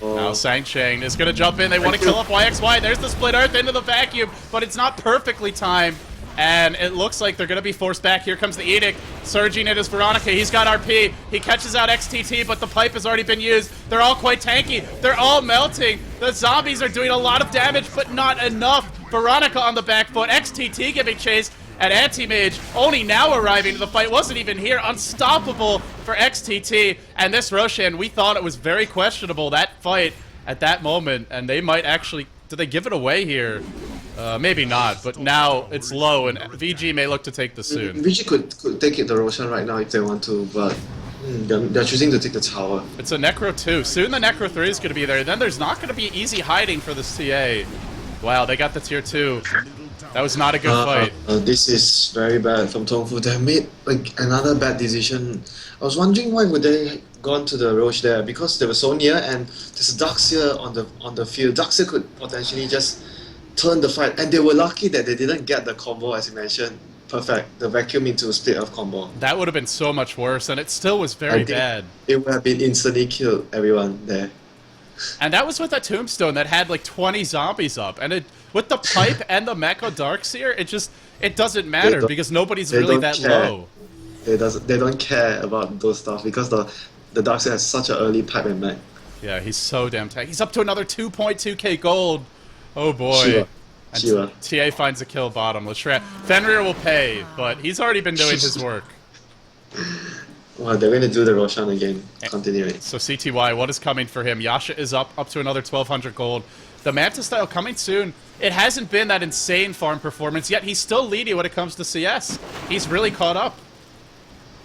Now Sang-Chang is going to jump in. They want to kill off YXY. There's the split earth into the vacuum, but it's not perfectly timed. And it looks like they're going to be forced back. Here comes the Edict. Surging it is Veronica. He's got RP. He catches out XTT, but the pipe has already been used. They're all quite tanky. They're all melting. The zombies are doing a lot of damage, but not enough. Veronica on the back foot. XTT giving chase. And Anti-Mage only now arriving to the fight. Wasn't even here. Unstoppable for XTT. And this Roshan, we thought it was very questionable, that fight at that moment. And they might actually... Did they give it away here? Maybe not, but now it's low, and VG may look to take this soon. VG could take it the Roshan right now if they want to, but they're choosing to take the tower. It's a Necro 2. Soon the Necro 3 is going to be there. Then there's not going to be easy hiding for this TA. Wow, they got the tier 2. That was not a good fight. This is very bad from Tongfu. They made like another bad decision. I was wondering why would they gone to the Roche there, because they were so near and there's a Darkseer on the field. Darkseer could potentially just turn the fight, and they were lucky that they didn't get the combo as you mentioned. Perfect. The vacuum into a split earth combo. That would have been so much worse, and it still was very bad. It would have been instantly killed everyone there. And that was with a tombstone that had like 20 zombies up, and with the pipe and the Mecha Darkseer, it doesn't matter because nobody's really that low. They don't care about those stuff because the Darkseer has such an early pipe and mech. Yeah, he's so damn tanky. He's up to another 2.2k gold. Oh boy. Shiva. And Shiva. TA finds a kill bottom. Fenrir will pay, but he's already been doing his work. Well, they're going to do the Roshan again. Continuing. So CTY, what is coming for him? Yasha is up to another 1200 gold. The Manta style coming soon. It hasn't been that insane farm performance, yet he's still leading when it comes to CS. He's really caught up.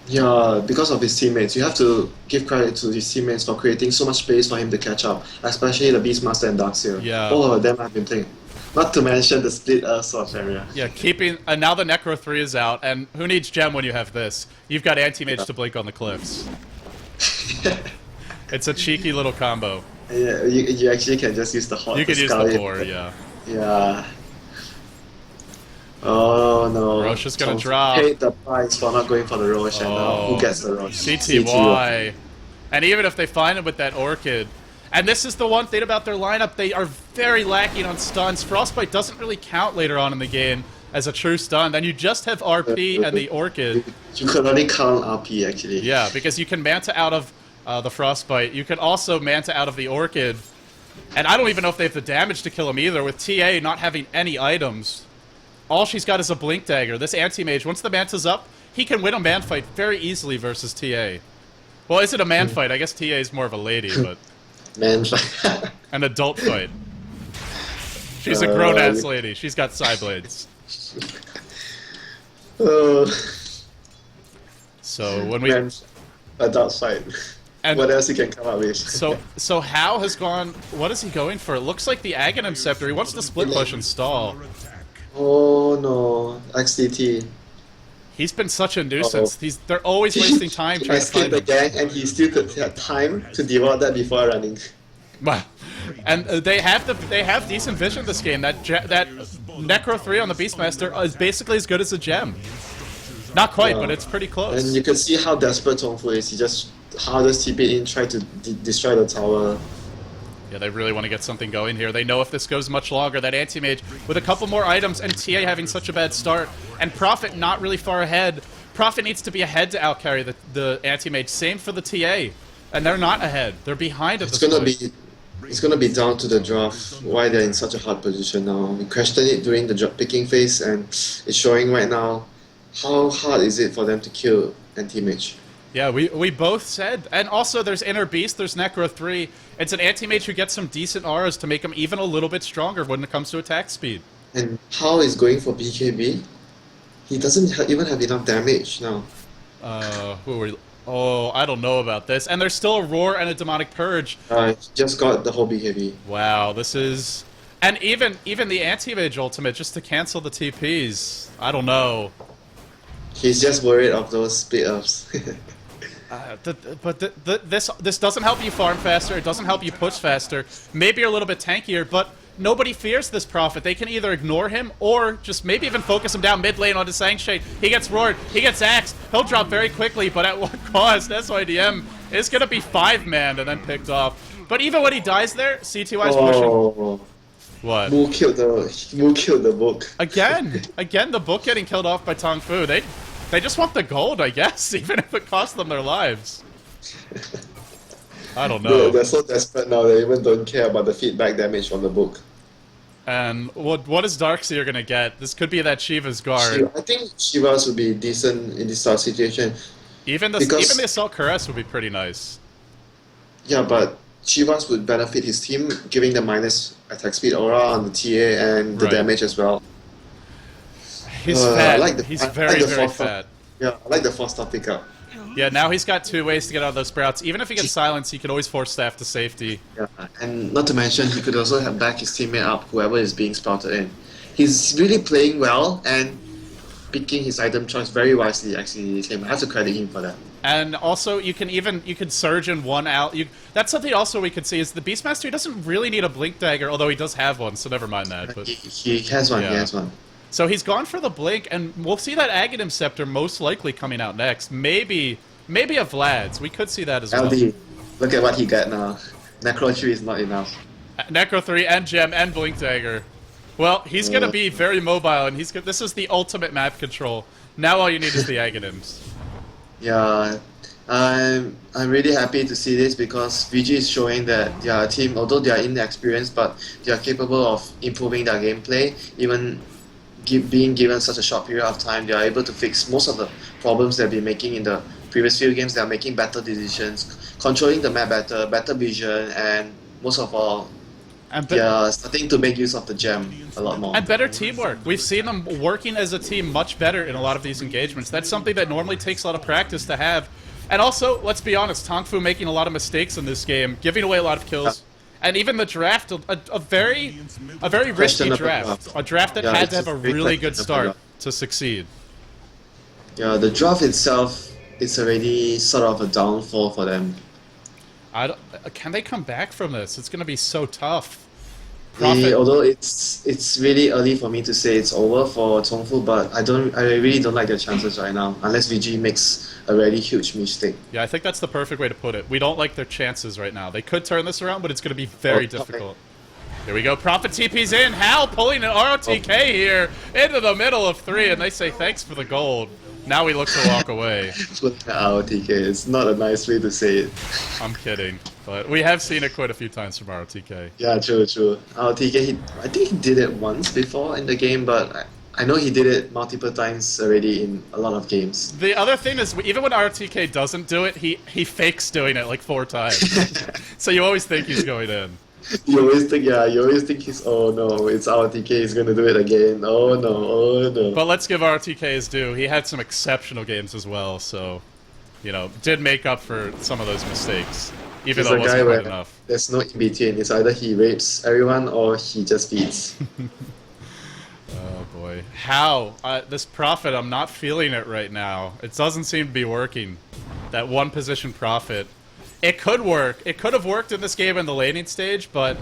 Yeah, because of his teammates. You have to give credit to his teammates for creating so much space for him to catch up, especially the Beastmaster and Darkseer. Yeah. All of them have been playing. Not to mention the split sword area. Yeah, and now the Necro 3 is out, and who needs gem when you have this? You've got Anti-Mage to blink on the cliffs. It's a cheeky little combo. Yeah, you actually can just use the hot. You could use the core, yeah. Yeah. Oh no. Roche is gonna drop. Paid the price for not going for the Roche, and now who gets the Roche? CTY. And even if they find him with that Orchid. And this is the one thing about their lineup, they are very lacking on stuns. Frostbite doesn't really count later on in the game as a true stun. Then you just have RP and the Orchid. You can only count RP actually. Yeah, because you can Manta out of the Frostbite. You can also Manta out of the Orchid. And I don't even know if they have the damage to kill him either, with TA not having any items. All she's got is a Blink Dagger. This Anti-Mage, once the Manta's up, he can win a man fight very easily versus TA. Well, is it a man fight? I guess TA is more of a lady, but... Man fight. An adult fight. She's a grown-ass lady. She's got side blades. So when we... Adult fight. And what else he can come up with? So Hao has gone... What is he going for? It looks like the Aghanim Scepter. He wants to split push and stall. Oh no, XDT. He's been such a nuisance. They're always wasting time trying to find the him. gang, and he still could have time to devour that before running. Wow. And they have decent vision this game. That Necro 3 on the Beastmaster is basically as good as a gem. Not quite, but it's pretty close. And you can see how desperate Tongfu is. He just hardest TP in, try to destroy the tower. Yeah, they really want to get something going here. They know if this goes much longer, that Anti-Mage with a couple more items and TA having such a bad start, and Prophet not really far ahead. Prophet needs to be ahead to outcarry the Anti-Mage. Same for the TA. And they're not ahead. They're behind at this point. It's gonna be down to the draft why they're in such a hard position now. We questioned it during the drop picking phase, and it's showing right now how hard is it for them to kill Anti-Mage. Yeah, we both said. And also, there's Inner Beast, there's Necro 3. It's an Anti-Mage who gets some decent auras to make him even a little bit stronger when it comes to attack speed. And how is going for BKB? He doesn't even have enough damage now. Who are we... Oh, I don't know about this. And there's still a Roar and a Demonic Purge. He just got the whole BKB. Wow, this is... And even the Anti-Mage ultimate, just to cancel the TPs. I don't know. He's just worried of those split-ups. This doesn't help you farm faster, it doesn't help you push faster. Maybe you're a little bit tankier, but nobody fears this Prophet. They can either ignore him or just maybe even focus him down mid lane onto Sanctuary. He gets roared, he gets axed, he'll drop very quickly, but at what cost? SYDM is going to be 5-man and then picked off. But even when he dies there, CTY's pushing. What? Moo killed the book. Again, the book getting killed off by Tongfu. They just want the gold, I guess, even if it costs them their lives. I don't know. They're so desperate now, they even don't care about the feedback damage from the book. And what is Darkseer gonna get? This could be that Shiva's guard. I think Shivas would be decent in this sort of situation. Even the Assault Caress would be pretty nice. Yeah, but Shivas would benefit his team, giving the minus attack speed aura on the TA and the damage as well. He's fat. He's very fat. Yeah, I like the 4-star pickup. Yeah, now he's got 2 ways to get out of those sprouts. Even if he gets silenced, he can always force staff to safety. Yeah, and not to mention, he could also have back his teammate up, whoever is being sprouted in. He's really playing well and picking his item choice very wisely, actually. I have to credit him for that. And also, you can surge in one out. That's something also we could see is the Beastmaster, he doesn't really need a Blink Dagger, although he does have one, so never mind that. But he has one, yeah. He has one. So he's gone for the Blink, and we'll see that Aghanim Scepter most likely coming out next. Maybe a Vlad's. We could see that as well. Look at what he got now. Necro 3 is not enough. Necro 3 and Gem and Blink Dagger. Well, he's going to be very mobile, and this is the ultimate map control. Now all you need is the Aghanims. Yeah, I'm really happy to see this because VG is showing that their team, although they are inexperienced, but they are capable of improving their gameplay. Even being given such a short period of time, they are able to fix most of the problems they've been making in the previous few games. They are making better decisions, controlling the map better vision, and most of all, they are starting to make use of the gem a lot more. And better teamwork. We've seen them working as a team much better in a lot of these engagements. That's something that normally takes a lot of practice to have. And also, let's be honest, Tongfu making a lot of mistakes in this game, giving away a lot of kills. And even the draft, a very risky draft. A draft that had to have a really good start to succeed. Yeah, the draft itself is already sort of a downfall for them. Can they come back from this? It's going to be so tough. Although it's really early for me to say it's over for Tongfu, but I really don't like their chances right now, unless VG makes a really huge mistake. Yeah, I think that's the perfect way to put it. We don't like their chances right now. They could turn this around, but it's going to be very difficult. Here we go. Prophet TP's in. Hal pulling an ROTK here into the middle of 3, and they say thanks for the gold. Now we look to walk away. ROTK. It's not a nice way to say it. I'm kidding. But we have seen it quite a few times from ROTK. Yeah, true. ROTK, I think he did it once before in the game, but I know he did it multiple times already in a lot of games. The other thing is, even when ROTK doesn't do it, he fakes doing it like 4 times. So you always think he's going in. You always think he's, oh no, it's RTK, he's gonna do it again, oh no. But let's give RTK his due. He had some exceptional games as well, so, did make up for some of those mistakes, even though it wasn't good enough. There's no in between. It's either he rapes everyone or he just feeds. Oh boy. How? This Prophet, I'm not feeling it right now. It doesn't seem to be working. That one position Prophet. It could work. It could have worked in this game in the laning stage, but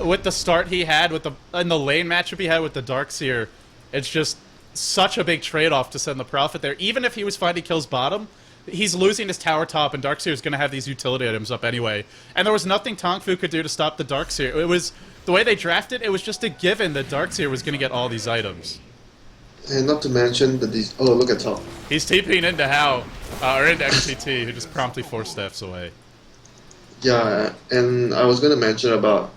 with the start he had, in the lane matchup he had with the Darkseer, it's just such a big trade-off to send the Prophet there. Even if he was finding kills bottom, he's losing his tower top, and Darkseer is going to have these utility items up anyway. And there was nothing Tongfu could do to stop the Darkseer. It was the way they drafted. It was just a given that Darkseer was going to get all these items. And not to mention that these. Oh, look at top. He's TPing into Hao, or into XCT, who just promptly 4-steps away. Yeah, and I was going to mention about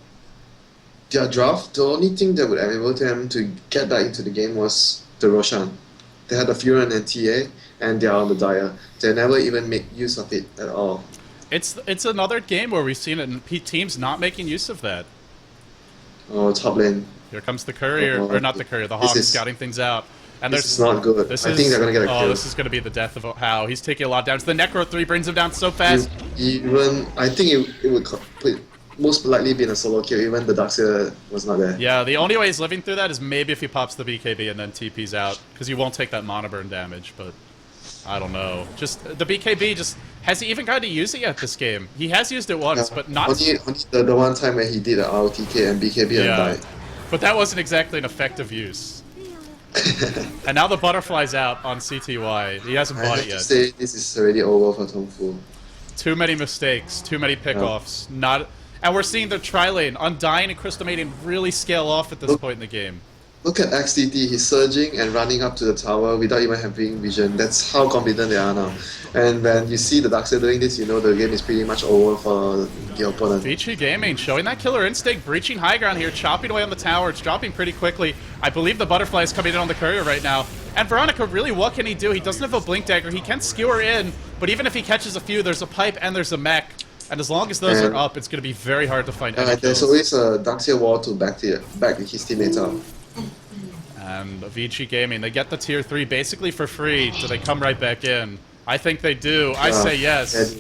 their draft. The only thing that would enable them to get back into the game was the Roshan. They had the Furon and TA, and they are on the Dire. They never even make use of it at all. It's another game where we've seen it, and teams not making use of that. Oh, top lane. Here comes the courier, or not the courier, the Hawk scouting things out. And this is not good. I think they're gonna get a kill. Oh, this is gonna be the death of Hao. He's taking a lot of damage. The Necro 3 brings him down so fast. Even I think it would most likely be in a solo kill. Even the Darkseer was not there. Yeah, the only way he's living through that is maybe if he pops the BKB and then TP's out, because he won't take that mana burn damage. But I don't know. Just the BKB. Just has he even gotten to use it yet this game? He has used it once, but not only the one time where he did an ROTK and BKB and died. But that wasn't exactly an effective use. And now the butterfly's out on CTY. He hasn't bought it yet. I have to say this is already over for Tongfu. Too many mistakes, too many pickoffs. And we're seeing the tri-lane, Undying and Crystal Maiden really scale off at this point in the game. Look at XTT, he's surging and running up to the tower without even having vision. That's how confident they are now. And when you see the Darkseer doing this, you know the game is pretty much over for the opponent. Vici Gaming showing that killer instinct, breaching high ground here, chopping away on the tower. It's dropping pretty quickly. I believe the butterfly is coming in on the courier right now. And Veronica, really, what can he do? He doesn't have a blink dagger. He can skewer in, but even if he catches a few, there's a pipe and there's a mech. And as long as those are up, it's going to be very hard to find any there's always a Darkseer wall to back his teammates up. And Vici Gaming, they get the tier 3 basically for free. Do they come right back in? I think they do. I say yes.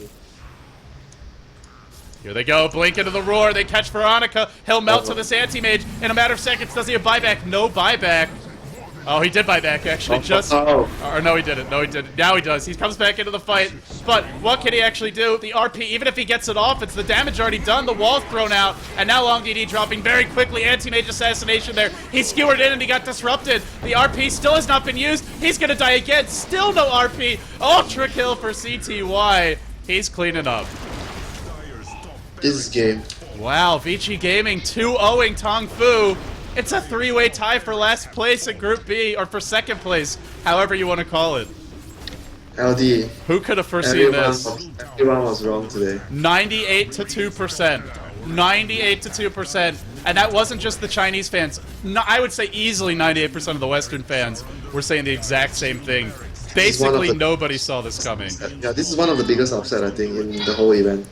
Here they go, blink into the roar. They catch Veronica. He'll melt to this anti-mage in a matter of seconds. Does he have buyback? No buyback. Oh, he did buy back, actually. Or no, he didn't. No, he didn't. Now he does. He comes back into the fight. But what can he actually do? The RP, even if he gets it off, it's the damage already done. The wall's thrown out. And now Long DD dropping very quickly. Anti-mage assassination there. He skewered in and he got disrupted. The RP still has not been used. He's going to die again. Still no RP. Ultra kill for CTY. He's cleaning up. This is game. Wow, Vici Gaming 2-0ing Tongfu. It's a 3-way tie for last place at Group B, or for second place, however you want to call it. LD. Who could have foreseen this? Everyone was wrong today. 98 to 2%. 98 to 2%. And that wasn't just the Chinese fans. No, I would say easily 98% of the Western fans were saying the exact same thing. Basically, nobody saw this coming. Yeah, this is one of the biggest upset, I think, in the whole event.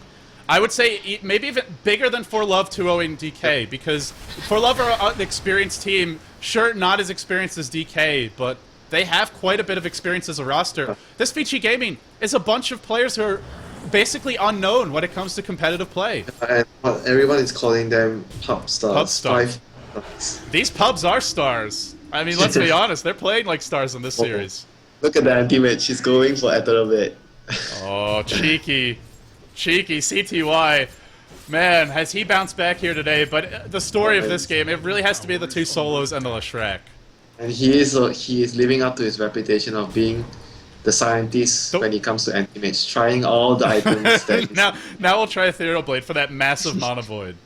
I would say maybe even bigger than For Love 2-0ing DK, because For Love are an experienced team. Sure, not as experienced as DK, but they have quite a bit of experience as a roster. This Vici Gaming is a bunch of players who are basically unknown when it comes to competitive play. And everyone is calling them pub stars. Pub stars. These pubs are stars. I mean, let's be honest, they're playing like stars in this series. Look at the anti-mage, she's going for Ethelbert. Oh, cheeky. Cheeky, CTY. Man, has he bounced back here today, but the story of this game, it really has to be the two solos and the Leshrac. And he is living up to his reputation of being the scientist when it comes to anti-mage, trying all the items that now we'll try Ethereal Blade for that massive mana void.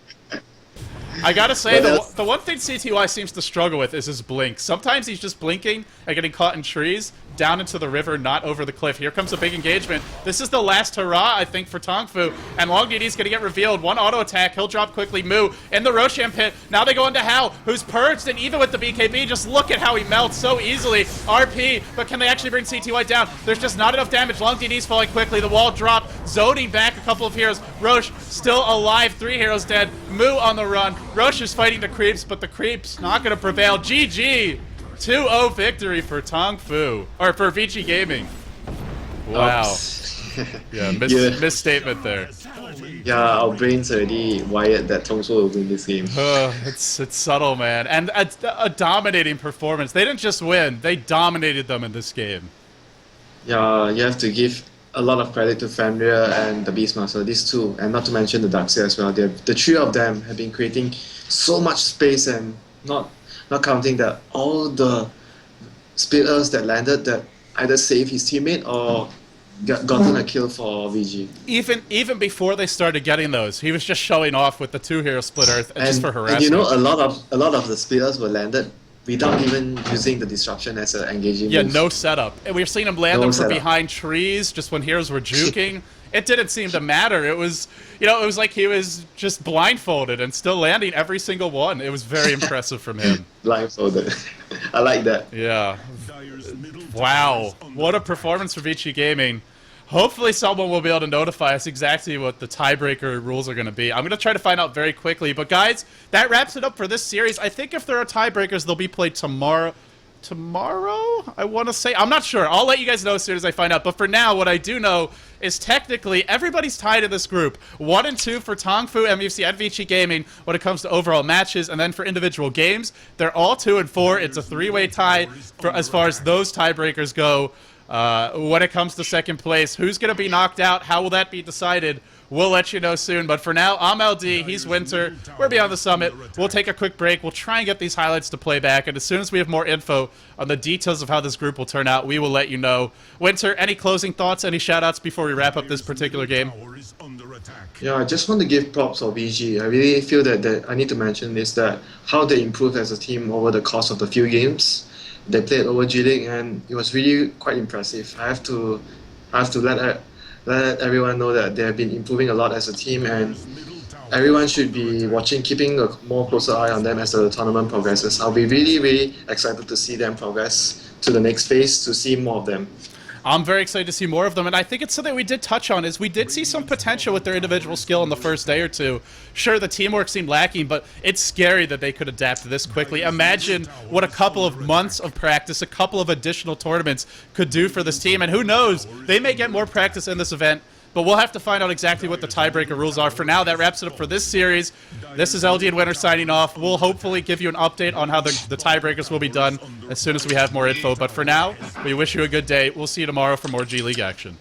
I gotta say, the one thing CTY seems to struggle with is his blink. Sometimes he's just blinking and getting caught in trees, down into the river, not over the cliff. Here comes a big engagement. This is the last hurrah, I think, for Tongfu. And Long DD's gonna get revealed. One auto attack, he'll drop quickly. Mu in the Roshan pit. Now they go into Hao, who's purged, and even with the BKB, just look at how he melts so easily. RP, but can they actually bring CTY down? There's just not enough damage. Long DD's falling quickly. The wall dropped, zoning back a couple of heroes. Roche still alive, 3 heroes dead. Mu on the run. Roche is fighting the creeps, but the creeps not gonna prevail. GG! 2-0 victory for Tongfu, or for Vici Gaming. Wow. Yeah, misstatement there. Yeah, our brains already wired that Tongfu will win this game. It's subtle, man. And a dominating performance. They didn't just win, they dominated them in this game. Yeah, you have to give a lot of credit to Fenrir and the Beastmaster, these two, and not to mention the Darkseer as well. The three of them have been creating so much space, and not counting that all the splitters that landed that either saved his teammate or gotten a kill for VG. Even before they started getting those, he was just showing off with the 2-hero split earth just for harassment. And you know, a lot of the splitters were landed without even using the disruption as an engaging move. No setup. And we were seeing him land them from behind trees just when heroes were juking. It didn't seem to matter. It was, it was like he was just blindfolded and still landing every single one. It was very impressive from him. Blindfolded. I like that. Yeah. Wow. What a performance for Vici Gaming. Hopefully someone will be able to notify us exactly what the tiebreaker rules are going to be. I'm going to try to find out very quickly. But guys, that wraps it up for this series. I think if there are tiebreakers, they'll be played tomorrow. Tomorrow, I want to say. I'm not sure. I'll let you guys know as soon as I find out. But for now, what I do know is technically everybody's tied in this group. 1 and 2 for Tongfu, MUFC, and Vici Gaming when it comes to overall matches. And then for individual games, they're all 2 and 4. It's a 3-way tie for as far as those tiebreakers go. When it comes to second place, who's going to be knocked out? How will that be decided? We'll let you know soon. But for now, I'm LD. He's Winter. We're Beyond the Summit. We'll take a quick break. We'll try and get these highlights to play back. And as soon as we have more info on the details of how this group will turn out, we will let you know. Winter, any closing thoughts, any shout-outs before we wrap up this particular game? Yeah, I just want to give props for VG. I really feel that I need to mention is that how they improved as a team over the course of the few games. They played over G League, and it was really quite impressive. I have to let everyone know that they have been improving a lot as a team, and everyone should be watching, keeping a more closer eye on them as the tournament progresses. I'll be really, really excited to see them progress to the next phase, to see more of them. I'm very excited to see more of them, and I think it's something we did touch on, is we did see some potential with their individual skill in the first day or two. Sure, the teamwork seemed lacking, but it's scary that they could adapt this quickly. Imagine what a couple of months of practice, a couple of additional tournaments could do for this team, and who knows, they may get more practice in this event, but we'll have to find out exactly what the tiebreaker rules are. For now, that wraps it up for this series. This is LD and Winter signing off. We'll hopefully give you an update on how the tiebreakers will be done as soon as we have more info. But for now, we wish you a good day. We'll see you tomorrow for more G League action.